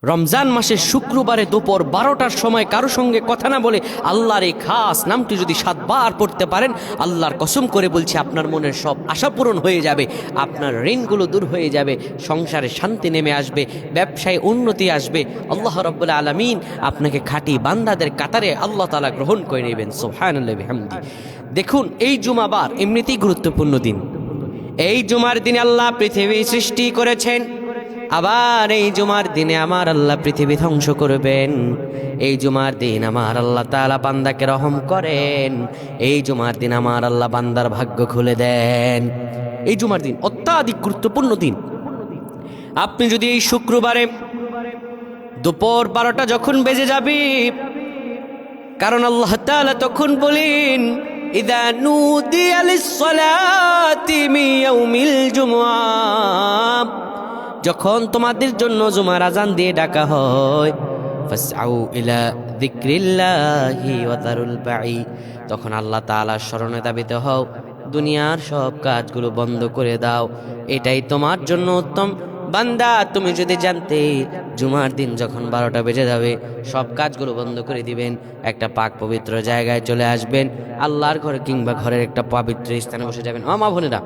রমজান মাসের শুক্রবারে দুপুর 12টার সময় কারো সঙ্গে কথা না বলে আল্লাহর এই খাস নামটি যদি 7 বার পড়তে পারেন, আল্লাহর কসম করে বলছি আপনার মনের সব আশা পূরণ হয়ে যাবে, আপনার ঋণগুলো দূর হয়ে যাবে, সংসারে শান্তি নেমে আসবে, ব্যবসায় উন্নতি আসবে। আল্লাহ রাব্বুল আলামিন আপনাকে খাঁটি বান্দাদের কাতারে আল্লাহ তাআলা গ্রহণ করে নেবেন। সুবহানাল্লাহি বিহামদি। দেখুন, এই জুমাবার এমনিতেই গুরুত্বপূর্ণ দিন। এই জুমার দিনে আল্লাহ পৃথিবী সৃষ্টি করেছেন, আবার এই জুমার দিনে আমার আল্লাহ পৃথিবী ধ্বংস করবেন। এই জুমার দিন আমার আল্লাহ তাআলা বান্দাকে রহম করেন। এই জুমার দিন আমার আল্লাহ বান্দার ভাগ্য খুলে দেন। এই জুমার দিন অত্যাধিক গুরুত্বপূর্ণ দিন। আপনি যদি এই শুক্রবারে দুপুর 12টা যখন বেজে যাবে, কারণ আল্লাহ তাআলা তখন বলেন, ইযা নুদিয়া লিস-সালাতি মিন ইয়াউমিল জুমআহ, যখন তোমাদের জন্য জুমার আজান দিয়ে ডাকা হয়, ফাসআউ ইলা যিকরিল্লাহি ওয়া যারুল বাঈ, তখন আল্লাহ তাআলার শরণে দাবিতে হও, দুনিয়ার সব কাজগুলো বন্ধ করে দাও, এটাই তোমার জন্য উত্তম। বান্দা, তুমি যদি জানতে জুমার দিন যখন 12টা বেজে যাবে সব কাজগুলো বন্ধ করে দিবেন, একটা পাক পবিত্র জায়গায় চলে আসবেন, আল্লাহর ঘরে কিংবা ঘরের একটা পবিত্র স্থানে বসে যাবেন। মা বোনেরা,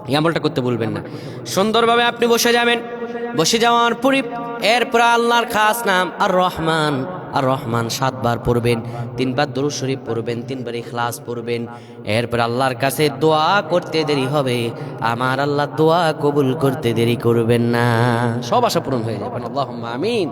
এই আমলটা করতে ভুলবেন না। সুন্দরভাবে আপনি বসে যাবেন। বসে যাওয়ার পরে এরপর আল্লাহর খাস নাম আর রহমান, আর রহমান 7 বার পড়বেন, 3 বার দরুদ শরীফ পড়বেন, 3 বার ইখলাস পড়বেন। এরপর আল্লাহর কাছে দোয়া করতে দেরি হবে, আমার আল্লাহ দোয়া কবুল করতে দেরি করবেন না, সব আশা পূরণ হয়ে যাবে। আল্লাহুম্মা আমিন।